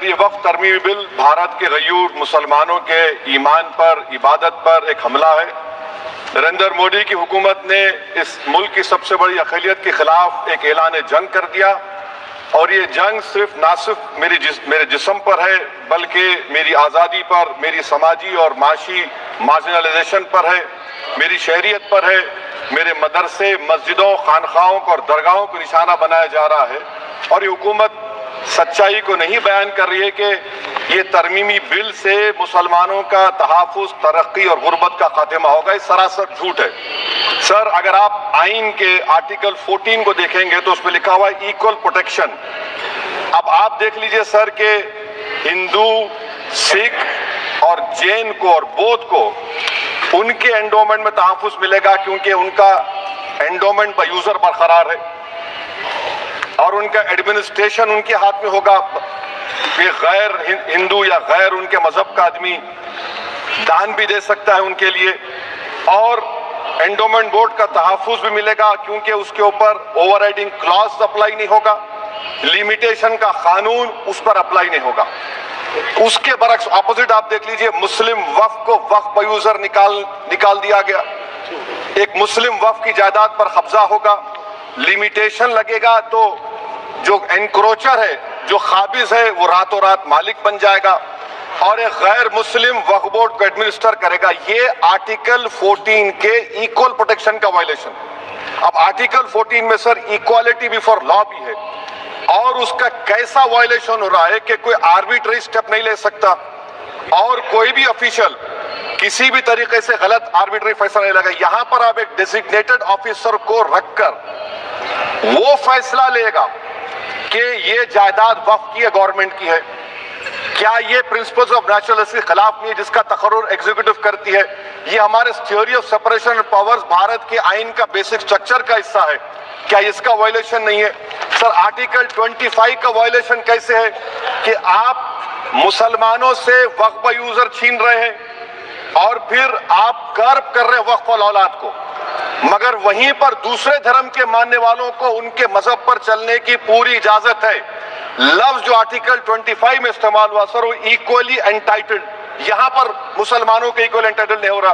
یہ وقف ترمیمی بل بھارت کے غیور مسلمانوں کے ایمان پر، عبادت پر ایک حملہ ہے۔ نریندر مودی کی حکومت نے اس ملک کی سب سے بڑی اقلیت کے خلاف ایک اعلان جنگ کر دیا، اور یہ جنگ نہ صرف میرے جسم پر ہے بلکہ میری آزادی پر، میری سماجی اور معاشی مارجنلائزیشن پر ہے، میری شہریت پر ہے، میرے مدرسے، مسجدوں، خانقاہوں اور درگاہوں کو نشانہ بنایا جا رہا ہے۔ اور یہ حکومت سچائی کو نہیں بیان کر رہی ہے کہ یہ ترمیمی بل سے مسلمانوں کا تحفظ، ترقی اور غربت کا خاتمہ ہوگا۔ یہ سراسر جھوٹ ہے۔ سر، اگر آپ آئین کے آرٹیکل 14 کو دیکھیں گے تو اس میں لکھا ہوا ہے ایکول پروٹیکشن۔ اب آپ دیکھ لیجئے سر کہ ہندو، سکھ اور جین کو اور بودھ کو ان کے انڈومنٹ میں تحفظ ملے گا کیونکہ ان کا انڈومنٹ با یوزر برقرار ہے، اور ان کا ایڈمنسٹریشن ان کے ہاتھ میں ہوگا کہ غیر ہندو یا غیر ان کے مذہب کا آدمی دان بھی دے سکتا ہے ان کے لیے، اور انڈومنٹ بورڈ کا تحفظ بھی ملے گا کیونکہ اس کے اوپر اوور رائڈنگ کلاس اپلائی نہیں ہوگا، لیمیٹیشن کا قانون اس پر اپلائی نہیں ہوگا۔ اس کے برعکس اپوزٹ آپ دیکھ لیجئے، مسلم وقف کو وقف با یوزر نکال دیا گیا۔ ایک مسلم وقف کی جائیداد پر قبضہ ہوگا، لیمیٹیشن لگے گا تو جو انکروچر ہے، جو قابض ہے، وہ راتوں رات مالک بن جائے گا، اور ایک غیر مسلم وقف بورڈ کو ایڈمنسٹر کرے گا۔ یہ آرٹیکل 14 کے ایکول پروٹیکشن کا وائلیشن۔ اب آرٹیکل 14 میں سر ایکوالٹی بیفور لا بھی ہے، اور اس کا کیسا وائلیشن ہو رہا ہے کہ کوئی آربیٹری سٹیپ نہیں لے سکتا، اور کوئی بھی افیشل کسی بھی طریقے سے غلط آربیٹری فیصلہ نہیں لگا۔ یہاں پر آپ ایک ڈیزگنیٹڈ آفیسر کو رکھ کر وہ فیصلہ لے گا کہ یہ جائیداد وقف کی ہے، گورنمنٹ کی ہے۔ کیا یہ پرنسپلز آف نیچرلسٹ کے خلاف نہیں ہے جس کا تقرر ایگزیکٹو کرتی ہے؟ یہ ہمارے theory of separation of powers Bharat کے آئین کا بیسک سٹرکچر کا حصہ ہے، کیا اس کا وائلیشن نہیں ہے؟ سر، آرٹیکل 25 کا وائلیشن کیسے ہے کہ آپ مسلمانوں سے وقف با یوزر چھین رہے ہیں اور پھر آپ کرب کر رہے ہیں وقف الاولاد کو، مگر وہیں پر دوسرے دھرم کے ماننے والوں کو ان کے مذہب پر چلنے کی پوری اجازت ہے۔ لفظ جو آرٹیکل 25 میں استعمال ہوا سر، وہ ایکولی انٹائٹلڈ، یہاں پر مسلمانوں کے ایکولی انٹائٹلڈ نہیں ہو رہا۔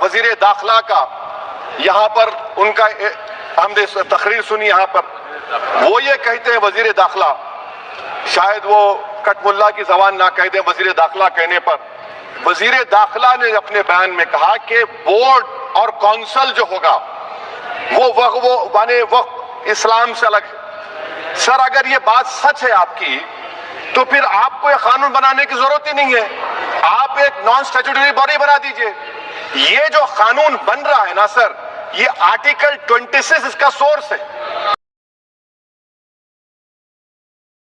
وزیر داخلہ کا یہاں پر ان کا ہم نے تقریر سنی، یہاں پر وہ یہ کہتے ہیں، وزیر داخلہ، شاید وہ کٹ ملا کی زبان نہ کہہ دیں وزیر داخلہ کہنے پر، وزیر داخلہ نے اپنے بیان میں کہا کہ بورڈ اور کونسل جو ہوگا وہ اسلام سے الگ ہے۔ سر، اگر یہ بات سچ ہے آپ کی تو پھر آپ کو یہ قانون بنانے کی ضرورت ہی نہیں ہے، آپ ایک نان اسٹیچوٹری باڈی بنا دیجئے۔ یہ جو قانون بن رہا ہے نا سر، یہ آرٹیکل 26 اس کا سورس ہے۔